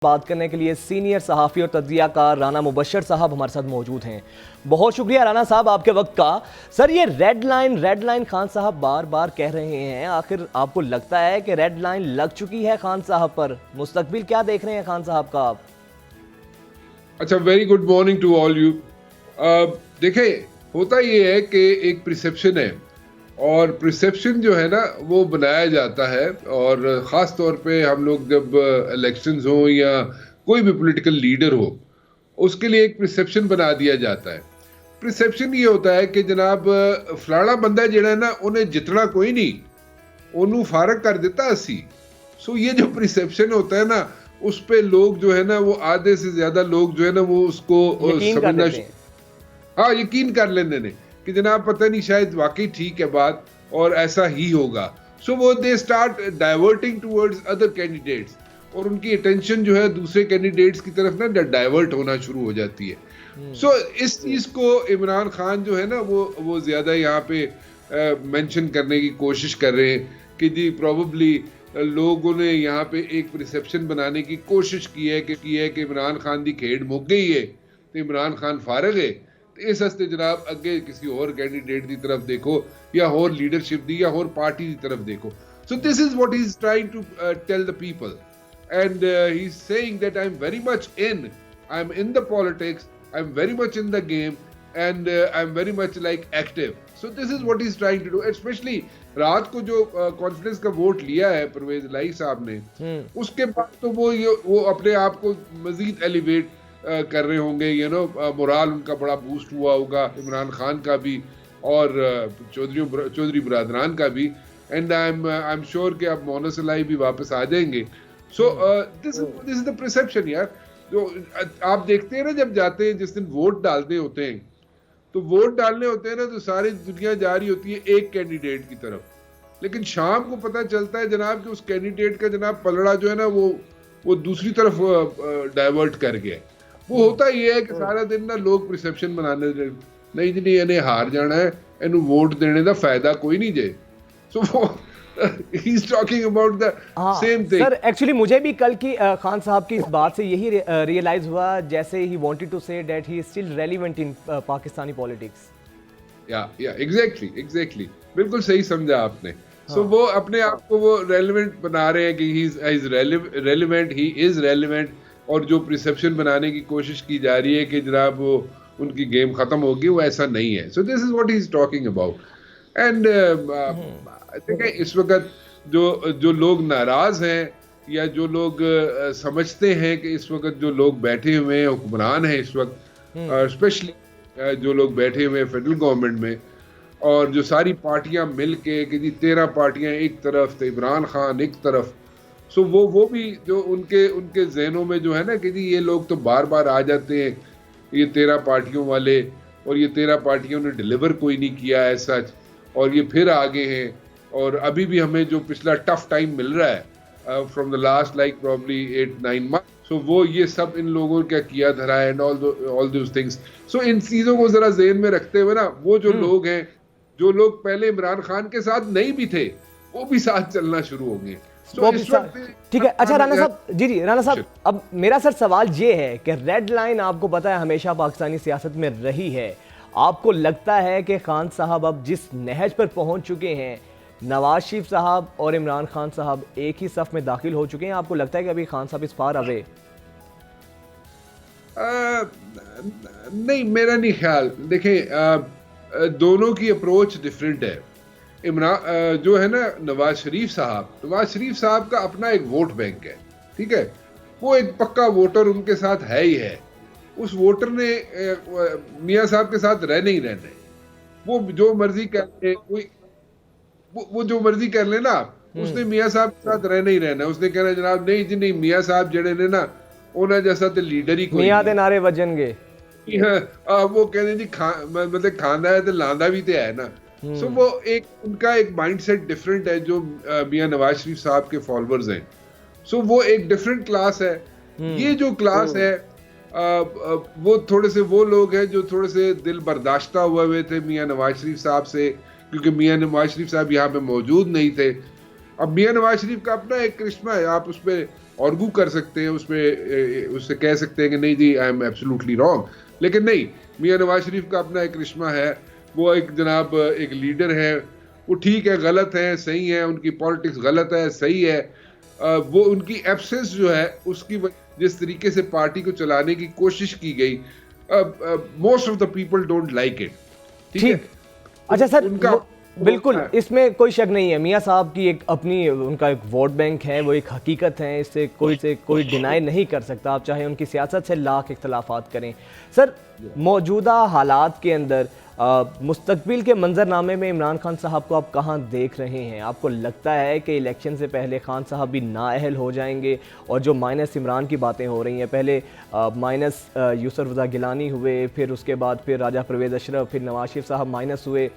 बात करने के लिए सीनियर सहाफ़ी और तज्ज़ियाकार राना मुबश्शिर साहब हमारे साथ मौजूद हैं। बहुत शुक्रिया राना साहब आपके वक्त का। सर, ये रेड लाइन खान साहब बार बार कह रहे हैं, आखिर आपको लगता है कि रेड लाइन लग चुकी है खान साहब पर? मुस्तकबिल क्या देख रहे हैं खान साहब का आप? अच्छा, very good morning to all you. देखें, होता ये है कि एक परसेप्शन है और परसेप्शन जो है ना वो बनाया जाता है, और ख़ास तौर पे हम लोग जब इलेक्शंस हो या कोई भी पॉलिटिकल लीडर हो, उसके लिए एक परसेप्शन बना दिया जाता है। परसेप्शन ये होता है कि जनाब फलाना बंदा जिहड़ा है ना उन्हें जितना कोई नहीं, ओनू फारग कर देता असी। सो ये जो परसेप्शन होता है ना, उस पे लोग जो है ना वो आधे से ज्यादा लोग जो है ना वो उसको समझना, हाँ, यकीन कर लेते हैं कि जनाब पता नहीं शायद वाकई ठीक है बात और ऐसा ही होगा। सो वो they start diverting towards other candidates, और उनकी अटेंशन जो है दूसरे कैंडिडेट्स की तरफ ना डाइवर्ट होना शुरू हो जाती है। सो इस चीज को इमरान खान जो है ना वो ज्यादा यहाँ पे मेंशन करने की कोशिश कर रहे हैं कि जी प्रोबेबली लोगों ने यहाँ पे एक परसेप्शन बनाने की कोशिश की है कि इमरान खान दी खेड मुक गई है तो इमरान खान फारग है, इस हस्ते जनाब अगे किसी और कैंडिडेट की तरफ देखो या और लीडरशिप दी या और पार्टी की तरफ देखो। So this is what he is trying to tell the people, and he is saying that I am very much in the politics, I am very much in the game, and I am very much like active. So this is what he is trying to do. Specially रात को जो conference का vote लिया है परवेज इलाही साहब ने, उसके बाद तो वो अपने आप को मजीद एलिवेट कर रहे होंगे, मोराल उनका बड़ा बूस्ट हुआ होगा, इमरान खान का भी और चौधरी बरादरान का भी, एंड आई एम श्योर कि अब मोहन सलाई भी वापस आ जाएंगे। सो दिस इज द परसेप्शन यार। जो आप देखते हैं ना, जब जाते हैं जिस दिन वोट डालने होते हैं, तो वोट डालने होते हैं ना तो सारी दुनिया जा रही होती है एक कैंडिडेट की तरफ, लेकिन शाम को पता चलता है जनाब कि उस कैंडिडेट का जनाब पलड़ा जो है ना वो दूसरी तरफ डाइवर्ट कर गया। वो होता ये है कि सारा दिन ना लोग परसेप्शन बनाने नहीं जी, नहीं इन्हें हार जाना है, इन्हें वोट देने का फायदा कोई नहीं जे। सो वो he is talking about the same thing. Sir, actually मुझे भी कल की खान साहब की इस बात से यही रियलाइज हुआ, जैसे he wanted to say that he is still relevant in Pakistani politics. या एग्जैक्टली बिल्कुल सही समझा आपने। सो वो अपने आप को वो रेलेवेंट बना रहे हैं कि ही इज रेलेवेंट, और जो परसेप्शन बनाने की कोशिश की जा रही है कि जनाब वो उनकी गेम खत्म होगी, वो ऐसा नहीं है। सो this is what he is talking about. And देखें, इस वक्त जो लोग नाराज हैं या जो लोग समझते हैं कि इस वक्त जो लोग बैठे हुए हैं हुक्मरान हैं इस वक्त, स्पेशली जो लोग बैठे हुए हैं फेडरल गवर्नमेंट में, और जो सारी पार्टियां मिल के कि जी 13 पार्टियां एक तरफ तो इमरान खान एक तरफ, सो वो भी जो उनके जहनों में जो है ना कि जी ये लोग तो बार बार आ जाते हैं ये 13 पार्टियों वाले, और ये 13 पार्टियों ने डिलीवर कोई नहीं किया है सच, और ये फिर आगे हैं, और अभी भी हमें जो पिछला टफ टाइम मिल रहा है from the last like probably 8-9 month, so वो ये सब इन लोगों का किया धरा है and all those things. So इन चीज़ों को जरा जेहन में रखते हुए ना, वो जो लोग हैं, जो लोग पहले इमरान खान के साथ नहीं भी थे, वो भी साथ चलना शुरू होंगे। ठीक है। अच्छा राना साहब, जी राना साहब, अब मेरा सर सवाल ये है कि रेड लाइन आपको पता है हमेशा पाकिस्तानी सियासत में रही है, आपको लगता है कि खान साहब अब जिस नहज पर पहुंच चुके हैं, नवाज शरीफ साहब और इमरान खान साहब एक ही सफ में दाखिल हो चुके हैं, आपको लगता है कि अभी खान साहब इस फार अवे? नहीं, मेरा नहीं ख्याल। देखें, दोनों की अप्रोच डिफरेंट है। इमरान जो है ना नवाज शरीफ साहब का अपना एक वोट बैंक है, ठीक है, वो एक पक्का वोटर उनके साथ है ही है। उस वोटर ने मियां साहब के साथ रहने ही रहना है, वो जो मर्जी कर ले, वो जो मर्जी कर ले ना, उसने मियां साहब के साथ रहना ही रहना है। उसने कहना जनाब नहीं जी नहीं, मियां साहब जड़े ने ना उन्हें जैसा तो लीडर ही कोई मियां दे नारे वजनगे। वो कहते जी मतलब खांदा है तो लांदा भी तो है ना। सो वो उनका एक माइंडसेट डिफरेंट है जो मियां नवाज शरीफ साहब के फॉलोअर्स हैं। सो वो एक डिफरेंट क्लास है। ये जो क्लास है वो थोड़े से वो लोग हैं जो थोड़े से दिल बर्दाश्ता हुए थे मियां नवाज शरीफ साहब से, क्योंकि मियां नवाज शरीफ साहब यहाँ पे मौजूद नहीं थे। अब मियां नवाज शरीफ का अपना एक करिश्मा है, आप उस पर आर्गू कर सकते हैं उसमें, उससे कह सकते हैं कि नहीं जी आई एम एब्सोल्युटली रॉन्ग, लेकिन नहीं, मियां नवाज शरीफ का अपना एक करिश्मा है, वो एक जनाब एक लीडर है, वो ठीक है गलत है सही है, उनकी पॉलिटिक्स गलत है सही है, वो उनकी एब्सेंस जो है उसकी जिस तरीके से पार्टी को चलाने की कोशिश की गई, most of the people don't like it. ठीक है, अच्छा सर, उनका बिल्कुल इसमें कोई शक नहीं है, मियां साहब की एक अपनी उनका एक वोट बैंक है, वो एक हकीकत है, इससे कोई डिनाई नहीं कर सकता, आप चाहे उनकी सियासत से लाख इख्तलाफात करें। सर, मौजूदा हालात के अंदर मुस्तकबिल के मंजरनामे में इमरान खान साहब को आप कहाँ देख रहे हैं? आपको लगता है कि इलेक्शन से पहले खान साहब भी नाअहल हो जाएंगे, और जो माइनस इमरान की बातें हो रही हैं, पहले माइनस यूसुफ रज़ा गिलानी हुए, फिर उसके बाद फिर राजा परवेज़ अशरफ, फिर नवाज शरीफ साहब माइनस हुए,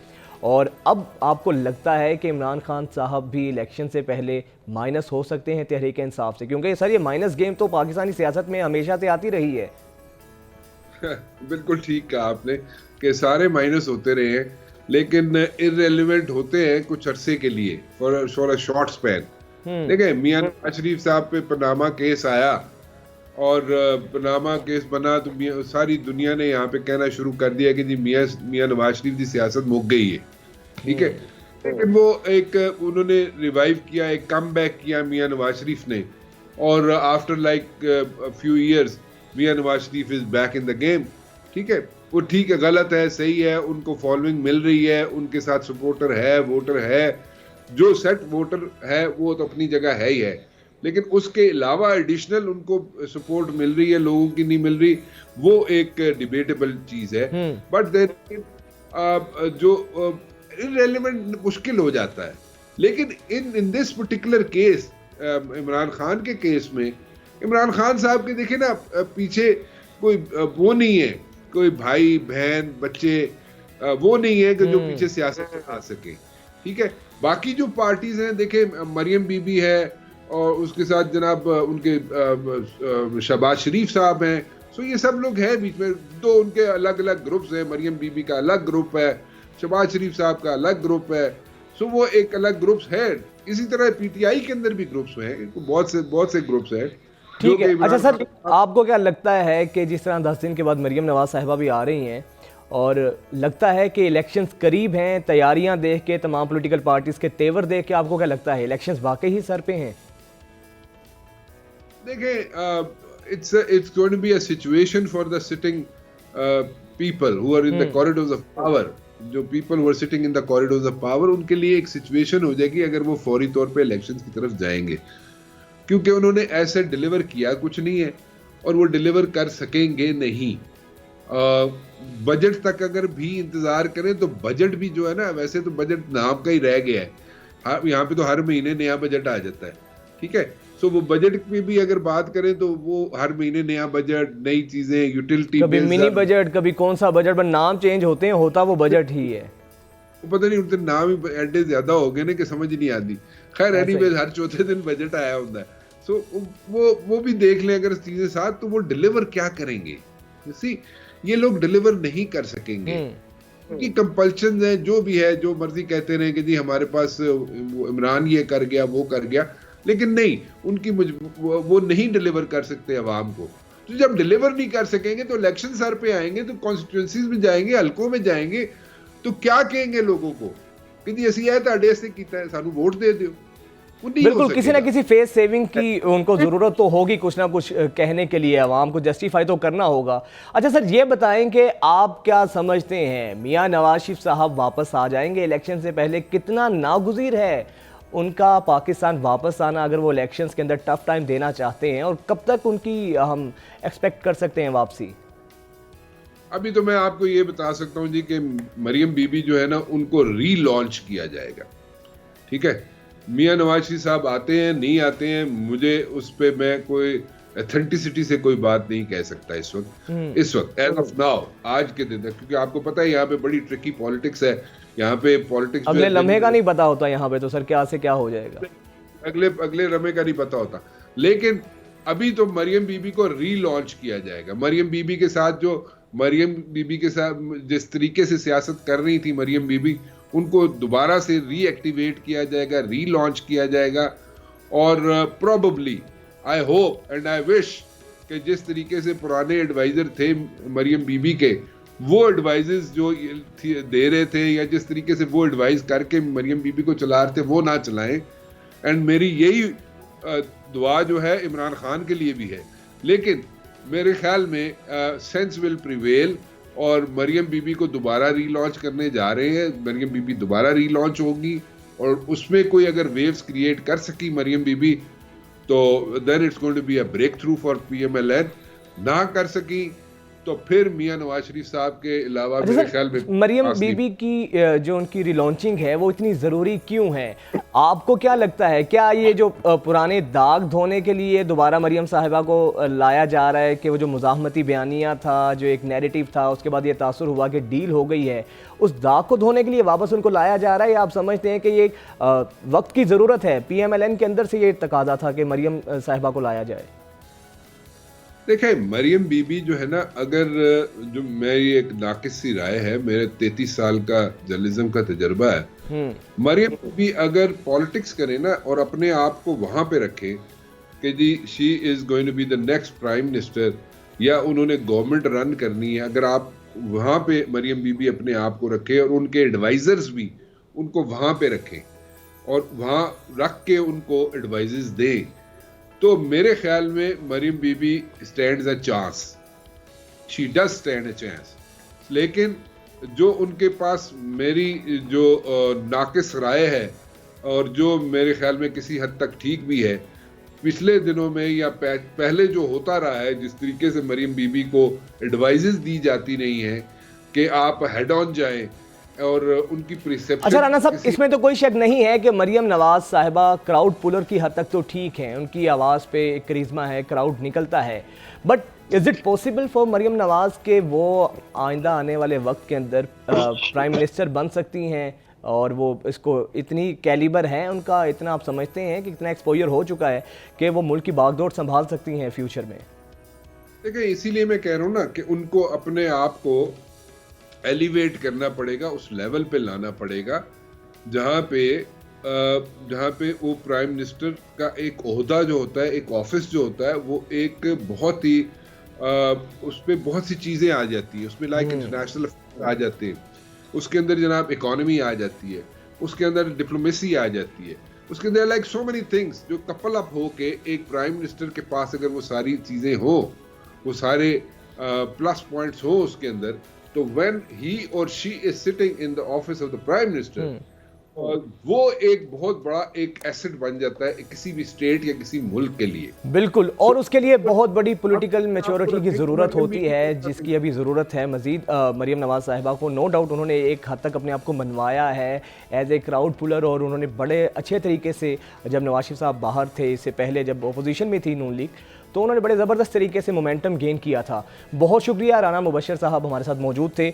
और अब आपको लगता है कि इमरान खान साहब भी इलेक्शन से पहले माइनस हो सकते हैं तहरीक इंसाफ से? क्योंकि सर ये माइनस गेम तो पाकिस्तानी सियासत में हमेशा से आती रही है। बिल्कुल ठीक कहा आपने कि सारे माइनस होते रहे हैं, लेकिन इररेलेवेंट होते हैं कुछ अरसे के लिए, फॉर अ शॉर्ट स्पैन। देखिए, मियां नवाज शरीफ साहब पे पनामा केस आया और पनामा केस बना तो सारी दुनिया ने यहाँ पे कहना शुरू कर दिया कि जी मियां नवाज शरीफ की सियासत मुक गई है। ठीक है, लेकिन वो एक उन्होंने रिवाइव किया, एक कम बैक किया मियां नवाज शरीफ ने, और after like few years Mian Nawaz Sharif is back in the game. ठीक है, वो ठीक है गलत है सही है, उनको फॉलोइंग मिल रही है, उनके साथ सपोर्टर है, वोटर है, जो सेट वोटर है वो तो अपनी जगह है ही है, लेकिन उसके अलावा एडिशनल उनको सपोर्ट मिल रही है, लोगों की नहीं मिल रही, वो एक डिबेटेबल चीज है। बट देन जो इररिलेवेंट मुश्किल हो जाता है, लेकिन in this particular case, Imran Khan के केस में, इमरान खान साहब के देखे ना पीछे कोई वो नहीं है, कोई भाई बहन बच्चे वो नहीं है कि जो पीछे सियासत में आ सके। ठीक है, बाकी जो पार्टीज हैं, देखे मरियम बीबी है और उसके साथ जनाब उनके शहबाज शरीफ साहब हैं, सो ये सब लोग हैं बीच में, दो उनके अलग अलग ग्रुप्स हैं, मरियम बीबी का अलग ग्रुप है, शहबाज शरीफ साहब का अलग ग्रुप है, सो वो एक अलग ग्रुप्स है। इसी तरह पीटीआई के अंदर भी ग्रुप्स हैं, बहुत से ग्रुप्स हैं। ठीक है, अच्छा सर, आपको क्या लगता है कि जिस तरह 10 दिन के बाद मरियम नवाज साहिबा भी आ रही हैं और लगता है कि इलेक्शंस करीब हैं, तैयारियां देख के, तमाम पॉलिटिकल पार्टीज के तेवर देख के, आपको क्या लगता है इलेक्शंस वाकई ही सर पे हैं? देखिए, it's going to be a situation for the sitting people who are in the corridors of power. जो people who are sitting in the corridors of power, उनके लिए एक सिचुएशन हो जाएगी अगर वो फौरी तौर पे इलेक्शंस की तरफ जाएंगे, क्योंकि उन्होंने ऐसे डिलीवर किया कुछ नहीं है और वो डिलीवर कर सकेंगे नहीं। बजट तक अगर भी इंतजार करें तो बजट भी जो है ना, वैसे तो बजट नाम का ही रह गया है, यहाँ पे तो हर महीने नया बजट आ जाता है। ठीक है, सो वो बजट में भी अगर बात करें तो वो हर महीने नया बजट, नई चीजें, यूटिलिटी, कभी मिनी बजट, कभी कौन सा बजट, पर नाम चेंज होते हैं, होता वो बजट ही है। वो पता नहीं उनके नाम ही एडे ज्यादा हो गए ना कि समझ नहीं आती। खैर एनीवेज, हर चौथे दिन बजट आया होता है, सो वो भी देख लें अगर चीजें साथ, तो वो डिलीवर क्या करेंगे? सी, ये लोग डिलीवर नहीं कर सकेंगे क्योंकि कंपल्शन है, जो भी है, जो मर्जी कहते रहे कि जी हमारे पास इमरान ये कर गया वो कर गया, लेकिन नहीं, उनकी वो नहीं डिलीवर कर सकते अवाम को। तो जब डिलीवर नहीं कर सकेंगे तो इलेक्शन सर पे आएंगे, तो कॉन्स्टिट्यूएंसीज में जाएंगे, हलकों में जाएंगे, तो क्या कहेंगे लोगों को कि जी ऐसी है ताड़े से कीता है, सानू वोट दे दो। बिल्कुल, किसी ना किसी फेस सेविंग की उनको जरूरत तो होगी, कुछ ना कुछ कहने के लिए अवाम को जस्टिफाई तो करना होगा। अच्छा सर, ये बताएं कि आप क्या समझते हैं, मियां नवाज शरीफ साहब वापस आ जाएंगे इलेक्शन से पहले? कितना नागुज़ीर है उनका पाकिस्तान वापस आना अगर वो इलेक्शंस के अंदर टफ टाइम देना चाहते हैं, और कब तक उनकी हम एक्सपेक्ट कर सकते हैं वापसी? अभी तो मैं आपको ये बता सकता हूँ जी कि मरियम बीबी जो है ना, उनको रीलॉन्च किया जाएगा। ठीक है, मियां नवाज शरीफ साहब आते हैं नहीं आते हैं, मुझे उस पर मैं कोई ऑथेंटिसिटी से कोई बात नहीं कह सकता इस वक्त एज ऑफ नाउ, आज के दिन तक, क्योंकि आपको पता है यहाँ पे बड़ी ट्रिकी पॉलिटिक्स है। यहाँ पे पॉलिटिक्स अगले लम्हे का नहीं पता होता यहाँ पे, तो सर क्या से क्या हो जाएगा, अगले लम्हे का नहीं पता होता। लेकिन अभी तो मरियम बीबी को रीलॉन्च किया जाएगा। मरियम बीबी के साथ जिस तरीके से सियासत कर रही थी मरियम बीबी, उनको दोबारा से रीएक्टिवेट किया जाएगा, रीलॉन्च किया जाएगा, और probably I hope and I wish कि जिस तरीके से पुराने एडवाइजर थे मरियम बीबी के, वो एडवाइजेस जो दे रहे थे या जिस तरीके से वो एडवाइस करके मरियम बीबी को चला रहे थे वो ना चलाएं। एंड मेरी यही दुआ जो है इमरान खान के लिए भी है। लेकिन मेरे ख्याल में सेंस विल प्रिवेल और मरियम बीबी को दोबारा रीलॉन्च करने जा रहे हैं। मरियम बीबी दोबारा रीलॉन्च होगी और उसमें कोई अगर वेव्स क्रिएट कर सकी मरियम बीबी तो then it's going to be a breakthrough for PMLN। ना कर सकी तो फिर मियां नवाज शरीफ साहब के अलावा मेरे ख्याल में मरियम बीबी की जो उनकी रिलॉन्चिंग है वो इतनी ज़रूरी क्यों है? आपको क्या लगता है, क्या ये जो पुराने दाग धोने के लिए दोबारा मरियम साहिबा को लाया जा रहा है कि वो जो मुज़ाहमती बयानिया था, जो एक नैरेटिव था, उसके बाद ये तासुर हुआ कि डील हो गई है, उस दाग को धोने के लिए वापस उनको लाया जा रहा है, या आप समझते हैं कि ये वक्त की ज़रूरत है, PMLN के अंदर से ये तकादा था कि मरियम साहिबा को लाया जाए? देखें, मरियम बीबी जो है ना, अगर जो मेरी एक नाकिस सी राय है, मेरे 33 साल का जर्नलिज्म का तजर्बा है, मरियम बीबी अगर पॉलिटिक्स करे ना और अपने आप को वहां पे रखे कि जी she is going to be the next prime minister या उन्होंने गवर्नमेंट रन करनी है, अगर आप वहां पे मरियम बीबी अपने आप को रखे और उनके एडवाइजर्स भी उनको वहां पे रखें और वहां रख के उनको एडवाइजेस दें, तो मेरे ख्याल में Maryam Bibi stands a chance, she does stand a chance. लेकिन जो उनके पास मेरी जो नाकिस राय है और जो मेरे ख्याल में किसी हद तक ठीक भी है, पिछले दिनों में या पहले जो होता रहा है, जिस तरीके से मरियम बीबी को एडवाइजेस दी जाती नहीं है कि आप हेड ऑन जाएं और उनकी प्रिसेप्शन। अच्छा राना साहब, इसमें तो कोई शक नहीं है कि मरियम नवाज साहिबा क्राउड पुलर की हद तक तो ठीक हैं, उनकी आवाज़ पे एक करिश्मा है, क्राउड निकलता है, but is it possible for Maryam Nawaz के वो आइंदा आने वाले वक्त के अंदर प्राइम मिनिस्टर बन सकती हैं? और वो इसको इतनी कैलिबर है उनका, इतना आप समझते हैं कि इतना एक्सपोजर हो चुका है कि वो मुल्क की बागडोर संभाल सकती हैं फ्यूचर में? देखिए, इसीलिए मैं कह रहा हूँ ना कि उनको अपने आप को एलिवेट करना पड़ेगा, उस लेवल पे लाना पड़ेगा जहाँ पे वो प्राइम मिनिस्टर का एक ओहदा जो होता है, एक ऑफिस जो होता है, वो एक बहुत ही उस पर बहुत सी चीज़ें आ जाती है, उसमें लाइक इंटरनेशनल आ जाते हैं, उसके अंदर जनाब इकोनॉमी आ जाती है, उसके अंदर डिप्लोमेसी आ जाती है, उसके अंदर लाइक सो मेनी थिंग्स जो कपल अप हो के एक प्राइम मिनिस्टर के पास अगर वो सारी चीज़ें हो, वो सारे प्लस पॉइंट्स हो उसके अंदर, तो when he or she is sitting in the office of the prime minister, वो एक बहुत बड़ा एक एसेट बन जाता है किसी भी स्टेट या किसी मुल्क के लिए। बिल्कुल, और उसके लिए बहुत बड़ी पॉलिटिकल मैच्योरिटी की ज़रूरत होती है, जिसकी अभी ज़रूरत है मज़ीद मरियम नवाज साहिबा को। नो डाउट उन्होंने एक हद तक अपने आप को मनवाया है एज ए क्राउड पुलर, और उन्होंने बड़े अच्छे तरीके से, जब नवाज शरीफ साहब बाहर थे, इससे पहले जब अपोजिशन में थी नून लीग, तो उन्होंने बड़े ज़बरदस्त तरीके से मोमेंटम गेन किया था। बहुत शुक्रिया, राना मुबशर साहब हमारे साथ मौजूद थे।